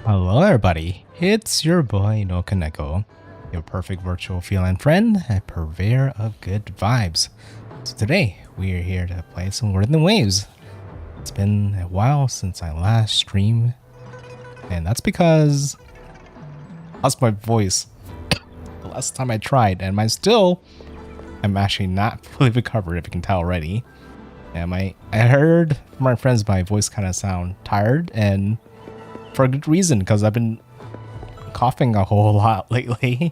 Hello everybody, it's your boy NoukonNeko, your perfect virtual feline friend and purveyor of good vibes. So today, we are here to play some Wuthering Waves. It's been a while since I last streamed, and that's because I lost my voice the last time I tried, and I'm actually not fully recovered, if you can tell already. And I heard from my friends my voice kind of sound tired, and for a good reason, because I've been coughing a whole lot lately.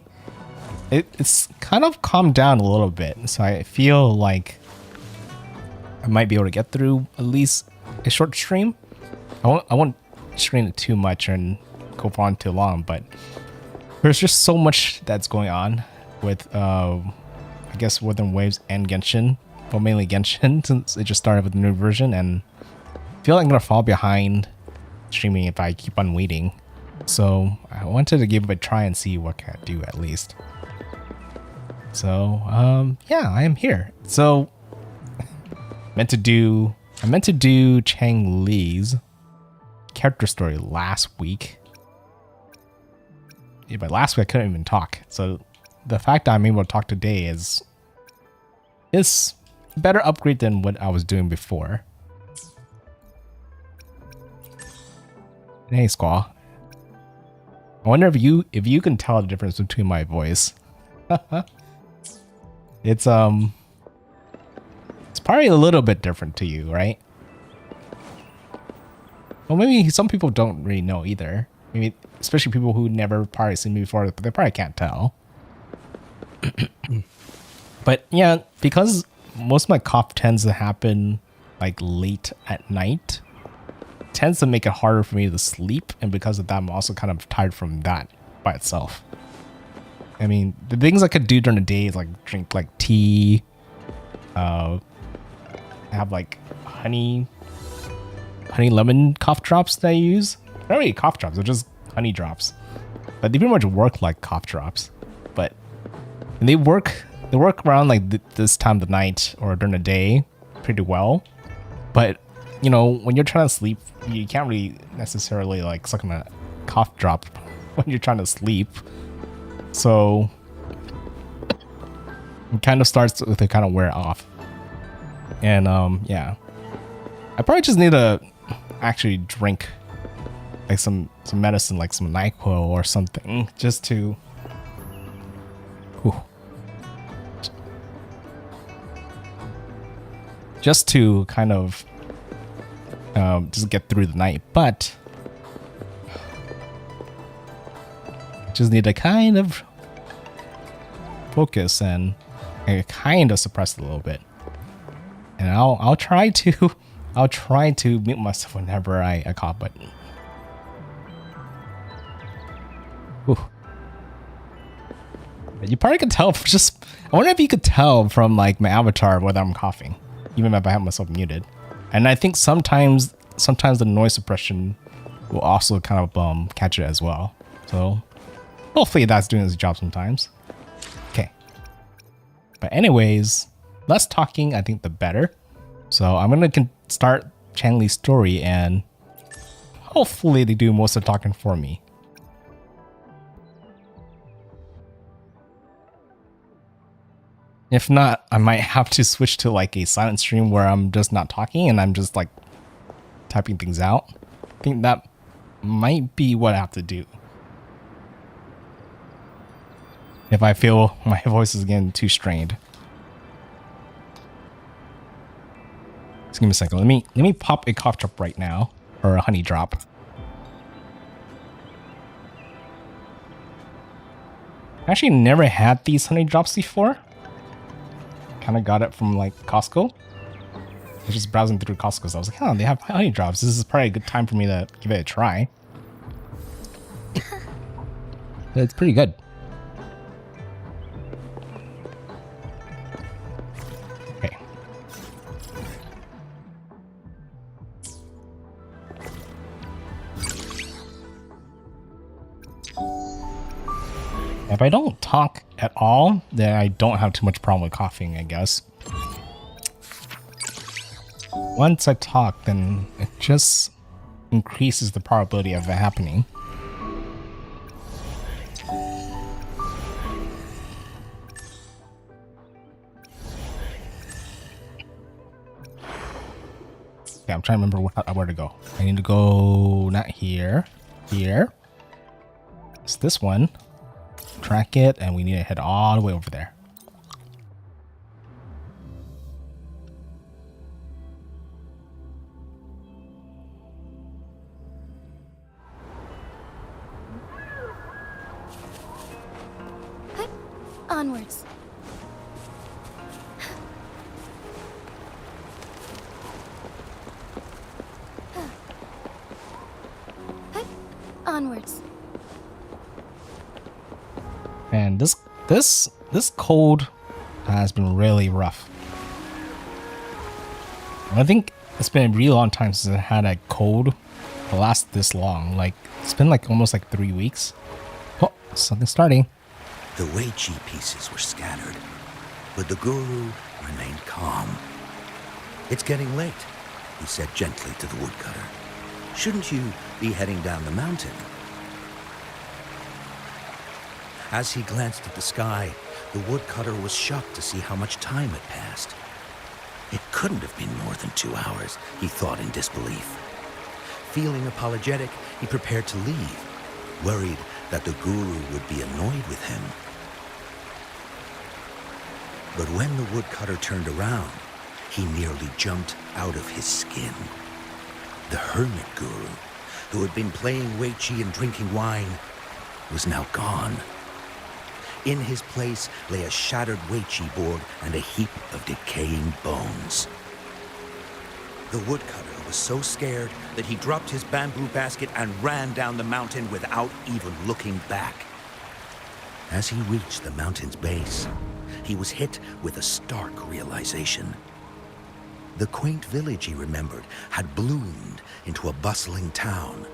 It's kind of calmed down a little bit, so I feel like I might be able to get through at least a short stream. I won't stream it too much and go on too long, but there's just so much that's going on with I guess Wuthering Waves and Genshin. Well, mainly Genshin, since it just started with the new version, and I feel like I'm gonna fall behind streaming if I keep on waiting. So I wanted to give it a try and see what can I do at least. So yeah, I am here. So I meant to do Changli's character story last week. Yeah, but last week I couldn't even talk. So the fact that I'm able to talk today is a better upgrade than what I was doing before. Hey, Squaw. I wonder if you can tell the difference between my voice. It's probably a little bit different to you, right? Well, maybe some people don't really know either. Maybe especially people who never probably seen me before, they probably can't tell. But yeah, because most of my cough tends to happen like late at night, tends to make it harder for me to sleep, and because of that I'm also kind of tired from that by itself. I mean, the things I could do during the day is like drink like tea, have like honey lemon cough drops that I use. They're not really cough drops, they're just honey drops, but they pretty much work like cough drops. But they work around like this time of the night or during the day pretty well. But you know, when you're trying to sleep, you can't really necessarily like suck on a cough drop when you're trying to sleep. So it kind of starts to kind of wear off. And yeah, I probably just need to actually drink like some medicine, like some NyQuil or something, just to kind of just get through the night. But just need to kind of focus and kind of suppress it a little bit. And I'll try to mute myself whenever I cough. But you probably could tell I wonder if you could tell from like my avatar whether I'm coughing, even if I have myself muted. And I think sometimes the noise suppression will also kind of catch it as well. So hopefully that's doing its job sometimes. Okay. But anyways, less talking, I think the better. So I'm gonna start Changli's story, and hopefully they do most of the talking for me. If not, I might have to switch to like a silent stream where I'm just not talking and I'm just like typing things out. I think that might be what I have to do if I feel my voice is getting too strained. Just give me a second. Let me pop a cough drop right now, or a honey drop. I actually never had these honey drops before. Kind of got it from like Costco. I was just browsing through Costco, so I was like, oh, they have honey drops. This is probably a good time for me to give it a try. It's pretty good. Okay. If I don't talk at all, then I don't have too much problem with coughing, I guess. Once I talk, then it just increases the probability of it happening. trying to remember where to go. I need to go not here. Here. It's this one. Track it, and we need to head all the way over there. Onwards. Onwards. And this cold has been really rough. I think it's been a really long time since I had a cold that last this long. Like it's been like almost like 3 weeks. Oh, something starting. The Wei Chi pieces were scattered, but the guru remained calm. It's getting late, he said gently to the woodcutter. Shouldn't you be heading down the mountain? As he glanced at the sky, the woodcutter was shocked to see how much time had passed. It couldn't have been more than 2 hours, he thought in disbelief. Feeling apologetic, he prepared to leave, worried that the guru would be annoyed with him. But when the woodcutter turned around, he nearly jumped out of his skin. The hermit guru, who had been playing Wei Chi and drinking wine, was now gone. In his place lay a shattered Wei Chi board and a heap of decaying bones. The woodcutter was so scared that he dropped his bamboo basket and ran down the mountain without even looking back. As he reached the mountain's base, he was hit with a stark realization. The quaint village he remembered had bloomed into a bustling town,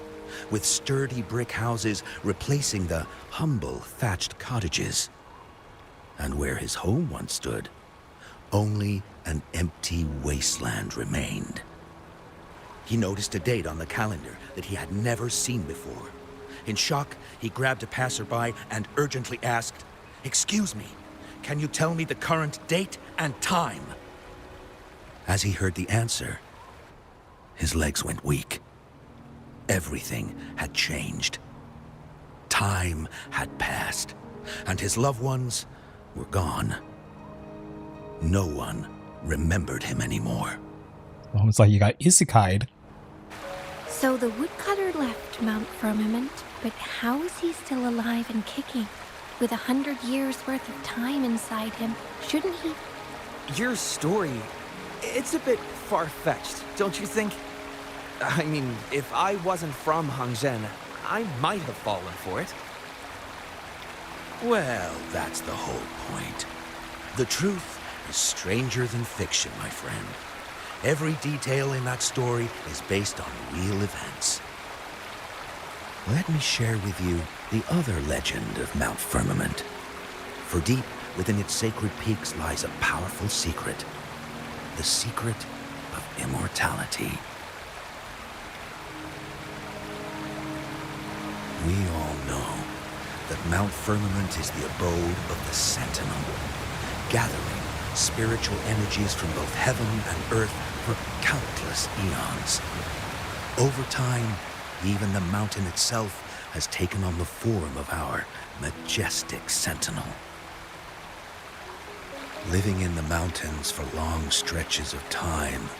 with sturdy brick houses replacing the humble thatched cottages. And where his home once stood, only an empty wasteland remained. He noticed a date on the calendar that he had never seen before. In shock, he grabbed a passerby and urgently asked, "Excuse me, can you tell me the current date and time?" As he heard the answer, his legs went weak. Everything had changed. Time had passed, and his loved ones were gone. No one remembered him anymore. Almost like you got isekai'd. So the woodcutter left Mount Firmament, but how is he still alive and kicking? With 100 years worth of time inside him, shouldn't he? Your story, it's a bit far-fetched, don't you think? I mean, if I wasn't from Hangzhen, I might have fallen for it. Well, that's the whole point. The truth is stranger than fiction, my friend. Every detail in that story is based on real events. Let me share with you the other legend of Mount Firmament. For deep within its sacred peaks lies a powerful secret. The secret of immortality. We all know that Mount Firmament is the abode of the Sentinel, gathering spiritual energies from both heaven and earth for countless eons. Over time, even the mountain itself has taken on the form of our majestic Sentinel. Living in the mountains for long stretches of time,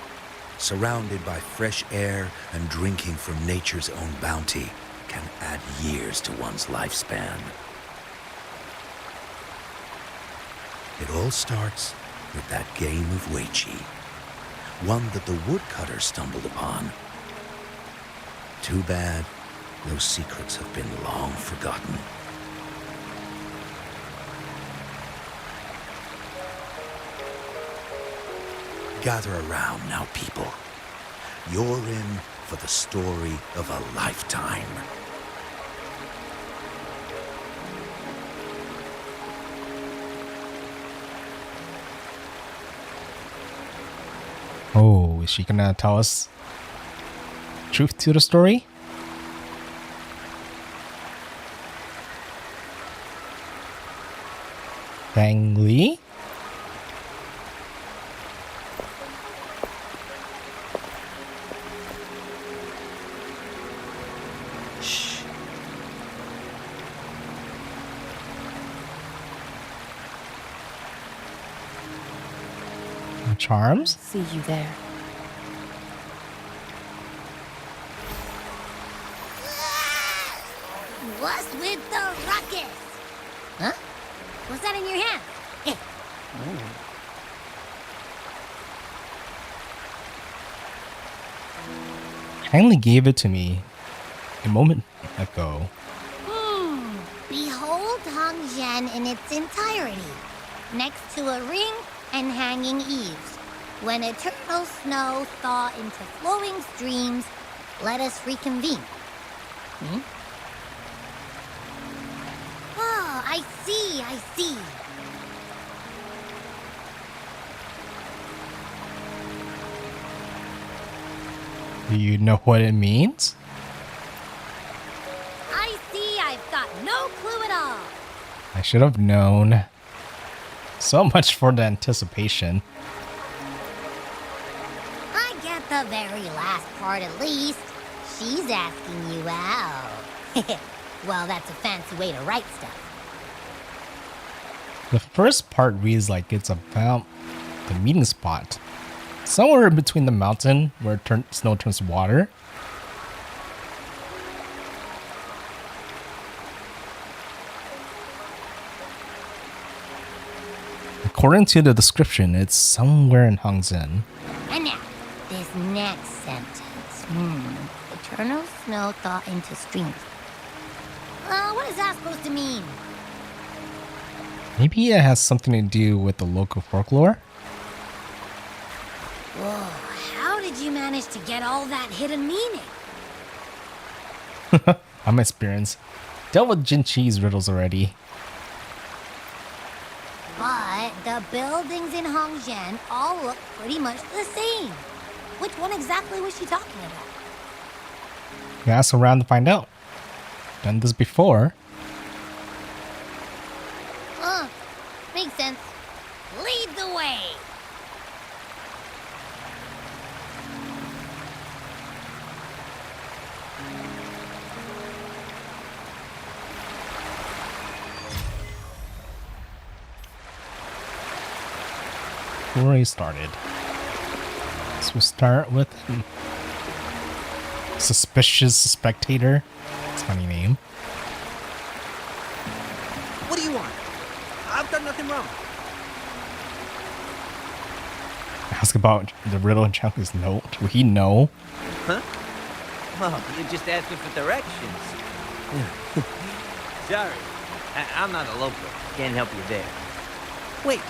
surrounded by fresh air and drinking from nature's own bounty, can add years to one's lifespan. It all starts with that game of Wei Chi, one that the woodcutter stumbled upon. Too bad those secrets have been long forgotten. Gather around now, people. You're in for the story of a lifetime. Oh, is she gonna tell us truth to the story? Changli? Charms? See you there. What's with the ruckus? Huh? What's that in your hand? Changli gave it to me a moment ago. Behold Hongzhen in its entirety, next to a ring and hanging eaves. When eternal snow thaw into flowing streams, let us reconvene. Oh, I see. Do you know what it means? I see I've got no clue at all. I should have known. So much for the anticipation. I get the very last part at least. She's asking you out. Well, that's a fancy way to write stuff. The first part reads like it's about the meeting spot. Somewhere in between the mountain where snow turns water. According to the description, it's somewhere in Hongzhen. And now, this next sentence. Eternal snow thaw into streams. What is that supposed to mean? Maybe it has something to do with the local folklore? Whoa, how did you manage to get all that hidden meaning? I'm experienced. Dealt with Jinchi's riddles already. But the buildings in Hongzhen all look pretty much the same. Which one exactly was she talking about? We asked around to find out. Done this before. Makes sense. Lead the way. Before I started. So we start with Suspicious Spectator. That's a funny name. What do you want? I've done nothing wrong. Ask about the riddle and Changli's note. Will he know? Huh? Oh, you're just asking for directions. Sorry, I'm not a local. Can't help you there. Wait,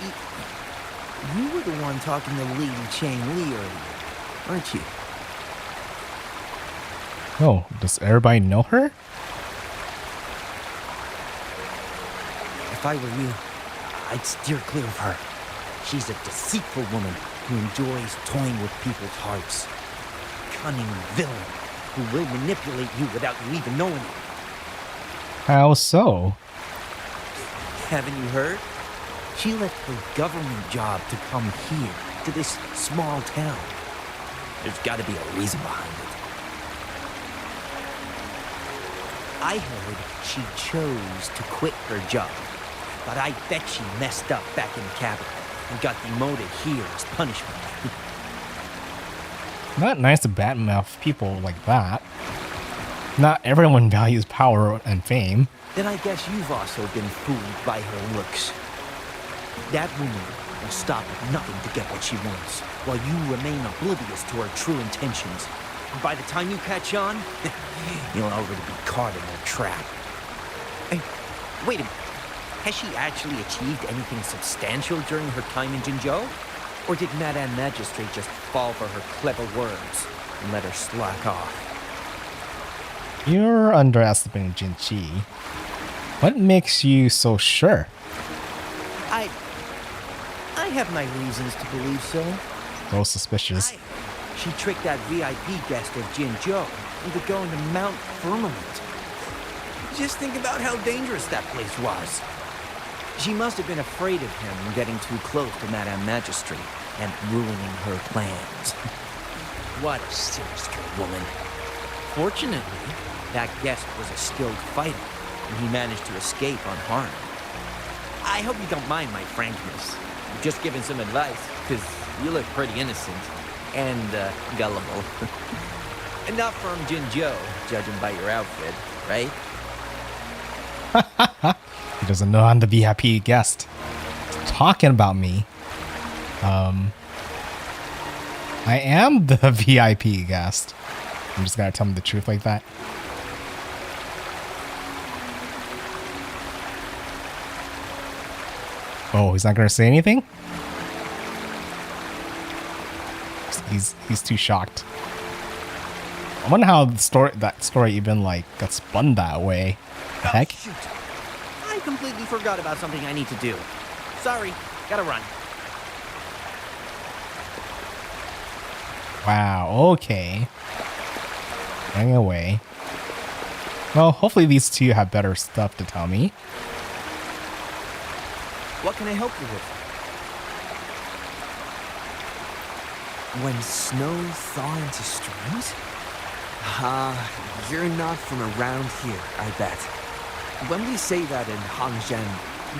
you were the one talking to Lady Changli earlier, aren't you? Oh, does everybody know her? If I were you, I'd steer clear of her. She's a deceitful woman who enjoys toying with people's hearts. Cunning villain who will manipulate you without you even knowing it. How so? Haven't you heard? She left her government job to come here, to this small town. There's got to be a reason behind it. I heard she chose to quit her job, but I bet she messed up back in the capital and got demoted here as punishment. Not nice to badmouth people like that. Not everyone values power and fame. Then I guess you've also been fooled by her looks. That woman will stop at nothing to get what she wants, while you remain oblivious to her true intentions. And by the time you catch on, you'll already be caught in their trap. Hey, wait a minute. Has she actually achieved anything substantial during her time in Jinzhou? Or did Madame Magistrate just fall for her clever words and let her slack off? You're underestimating Jinchi. What makes you so sure? I have my reasons to believe so. So suspicious. She tricked that VIP guest of Jinzhou into going to Mount Firmament. Just think about how dangerous that place was. She must have been afraid of him getting too close to Madame Magistrate and ruining her plans. What a sinister woman. Fortunately, that guest was a skilled fighter, and he managed to escape unharmed. I hope you don't mind my frankness. I'm just giving some advice, because You look pretty innocent. And, gullible. And not from Jinzhou, judging by your outfit, right? He doesn't know I'm the VIP guest. Talking about me. I am the VIP guest. I'm just gonna tell him the truth like that. Oh, he's not gonna say anything? He's too shocked. I wonder how that story even like got spun that way. The heck? Shoot. I completely forgot about something I need to do. Sorry, gotta run. Wow, okay. Running away. Well, hopefully these two have better stuff to tell me. What can I help you with? When snow thaw into streams? You're not from around here, I bet. When we say that in Hangzhen,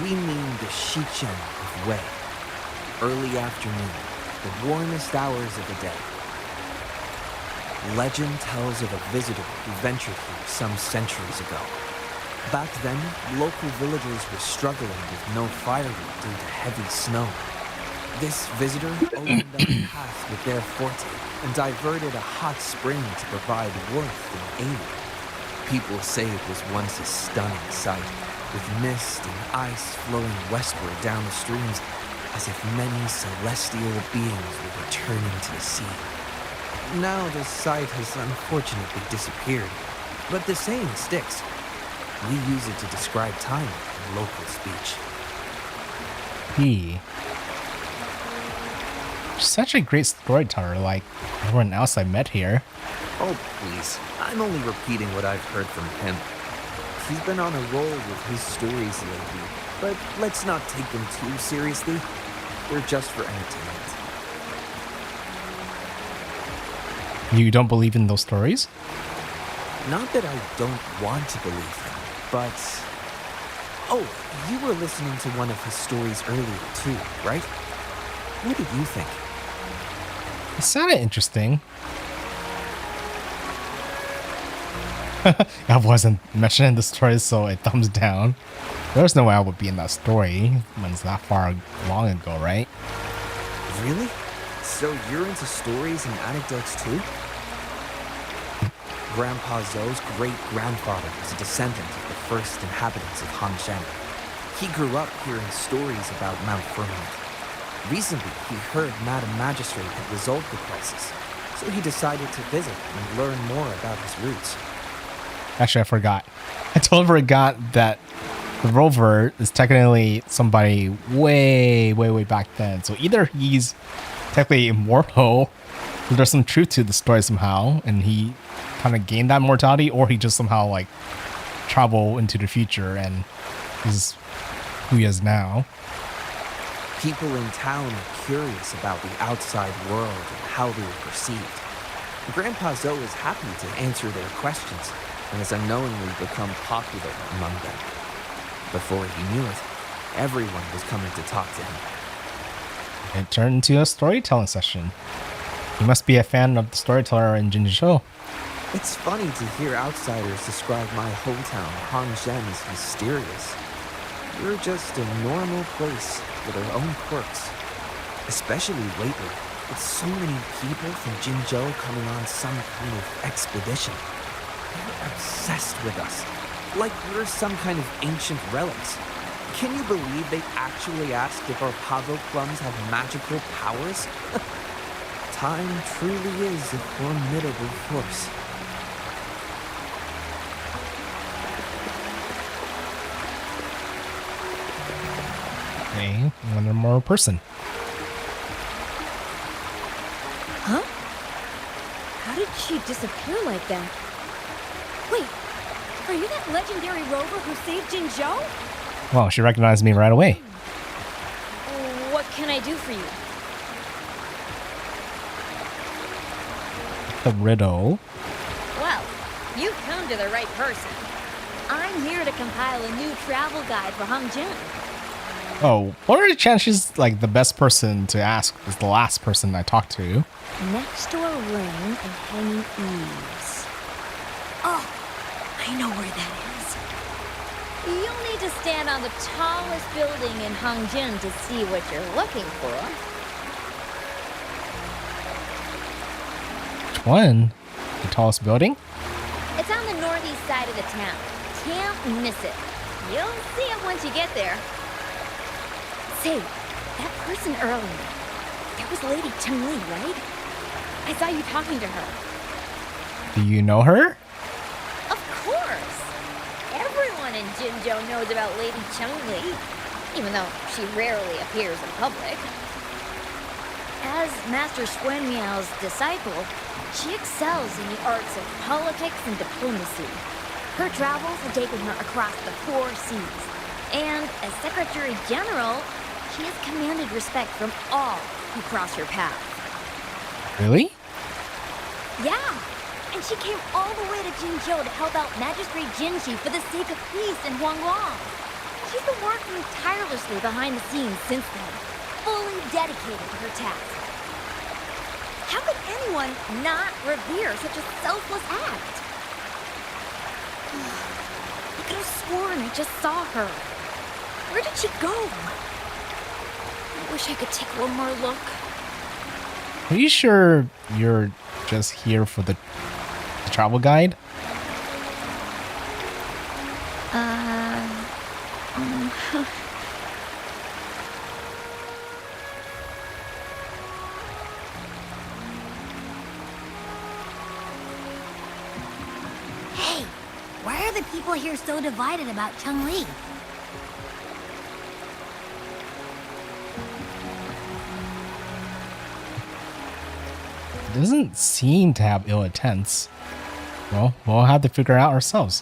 we mean the Shichen of Wei. Early afternoon, the warmest hours of the day. Legend tells of a visitor who ventured here some centuries ago. Back then, local villagers were struggling with no firewood due to heavy snow. This visitor opened up a path with their forte and diverted a hot spring to provide warmth and aid. People say it was once a stunning sight, with mist and ice flowing westward down the streams, as if many celestial beings were returning to the sea. Now the sight has unfortunately disappeared, but the saying sticks. We use it to describe time in local speech. Such a great storyteller, like everyone else I met here. Oh, please. I'm only repeating what I've heard from him. He's been on a roll with his stories lately, but let's not take them too seriously. They're just for entertainment. You don't believe in those stories? Not that I don't want to believe them, but... Oh, you were listening to one of his stories earlier too, right? What did you think? It sounded interesting. I wasn't mentioned in the story, so it thumbs down. There's no way I would be in that story when it's that far long ago, right? Really? So you're into stories and anecdotes too? Grandpa Zhou's great-grandfather was a descendant of the first inhabitants of Hangzhen. He grew up hearing stories about Mount Firmament. Recently, he heard Madam Magistrate had resolved the crisis, so he decided to visit and learn more about his roots. Actually, I forgot. I totally forgot that the rover is technically somebody way back then. So either he's technically immortal, or there's some truth to the story somehow, and he kind of gained that mortality, or he just somehow like travel into the future and is who he is now. People in town are curious about the outside world and how they are perceived. Grandpa Zhou is happy to answer their questions and has unknowingly become popular among them. Before he knew it, everyone was coming to talk to him. It turned into a storytelling session. He must be a fan of the storyteller in Jinzhou. It's funny to hear outsiders describe my hometown, Hangzhen, as mysterious. We're just a normal place with our own quirks. Especially lately, with so many people from Jinzhou coming on some kind of expedition. They're obsessed with us, like we're some kind of ancient relics. Can you believe they actually asked if our pavo plums have magical powers? Time truly is a formidable force. Okay, one more person. Huh? How did she disappear like that? Wait, are you that legendary rover who saved Jinzhou? Well, she recognized me right away. What can I do for you? The riddle. Well, you've come to the right person. I'm here to compile a new travel guide for Hangzhen. Oh, what are the chances like the best person to ask is the last person I talked to? Next to a ring and hanging eaves. Oh, I know where that is. You'll need to stand on the tallest building in Hangjin to see what you're looking for. Which one? The tallest building? It's on the northeast side of the town. Can't miss it. You'll see it once you get there. Say, that person earlier, that was Lady Changli, right? I saw you talking to her. Do you know her? Of course! Everyone in Jinzhou knows about Lady Changli, even though she rarely appears in public. As Master Xuan Miao's disciple, she excels in the arts of politics and diplomacy. Her travels have taken her across the 4 seas, and as Secretary General, she has commanded respect from all who cross her path. Really? Yeah, and she came all the way to Jinzhou to help out Magistrate Jinji for the sake of peace in Huanglong. She's been working tirelessly behind the scenes since then, fully dedicated to her task. How could anyone not revere such a selfless act? I could have sworn I just saw her. Where did she go? I wish I could take one more look. Are you sure you're just here for the travel guide? Hey, why are the people here so divided about Changli? Doesn't seem to have ill intents. Well, we'll have to figure it out ourselves.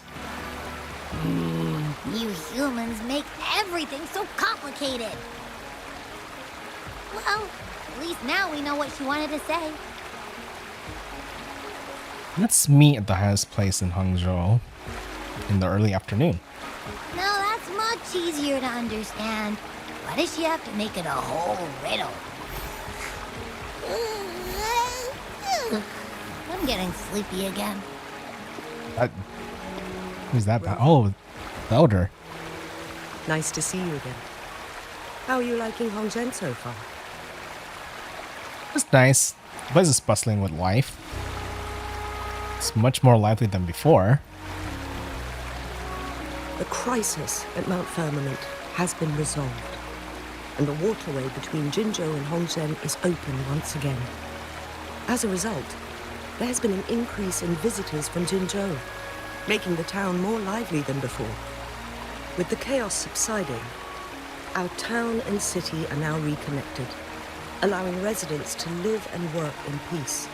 You humans make everything so complicated. Well, at least now we know what she wanted to say. Let's meet at the highest place in Hangzhou in the early afternoon. No, that's much easier to understand. Why does she have to make it a whole riddle? I'm getting sleepy again. Who's that? Oh, the elder. Nice to see you again. How are you liking Hongzhen so far? It's nice. The place is bustling with life. It's much more lively than before. The crisis at Mount Firmament has been resolved, and the waterway between Jinzhou and Hongzhen is open once again. As a result, there has been an increase in visitors from Jinzhou, making the town more lively than before. With the chaos subsiding, our town and city are now reconnected, allowing residents to live and work in peace.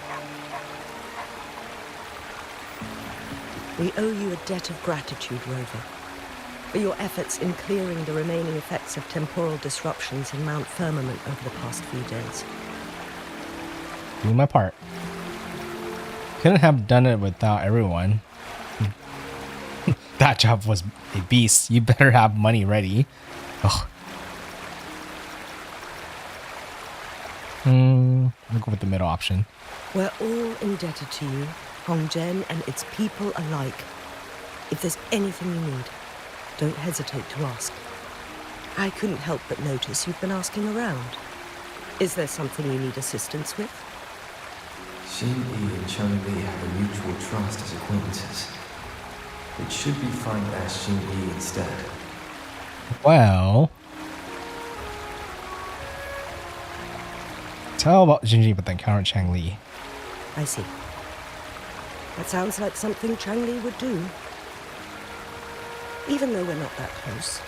We owe you a debt of gratitude, Rover, for your efforts in clearing the remaining effects of temporal disruptions in Mount Firmament over the past few days. Doing my part. Couldn't have done it without everyone. That job was a beast. You better have money ready. Ugh. I'll go with the middle option. We're all indebted to you, Hongzhen and its people alike. If there's anything you need, don't hesitate to ask. I couldn't help but notice you've been asking around. Is there something you need assistance with? Xingyi and Changli have a mutual trust as acquaintances. It should be fine to ask Xingyi instead. Well, tell about Jinji but then counter Changli. I see. That sounds like something Changli would do. Even though we're not that close,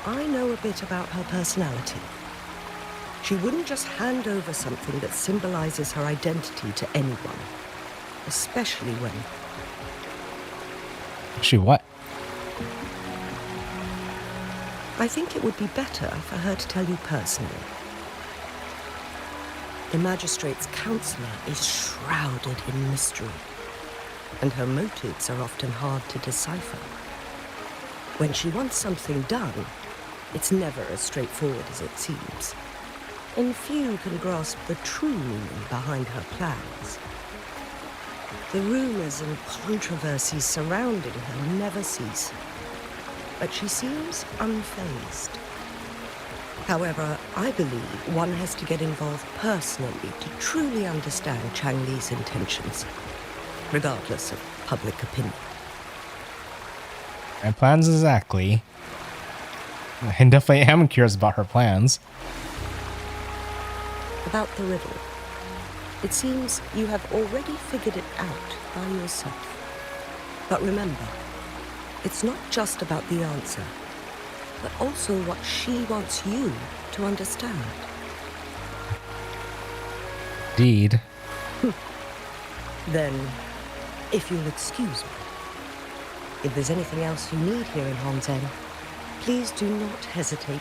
I know a bit about her personality. She wouldn't just hand over something that symbolizes her identity to anyone, especially when... She what? I think it would be better for her to tell you personally. The magistrate's counselor is shrouded in mystery, and her motives are often hard to decipher. When she wants something done, It's never as straightforward as it seems, and few can grasp the true meaning behind her plans. The rumors and controversies surrounding her never cease, but she seems unfazed. However, I believe one has to get involved personally to truly understand Changli's intentions, regardless of public opinion. My plans exactly. I definitely am curious about her plans. About the riddle, it seems you have already figured it out by yourself. But remember, it's not just about the answer, but also what she wants you to understand. Indeed. Then, if you'll excuse me, if there's anything else you need here in Honzen, please do not hesitate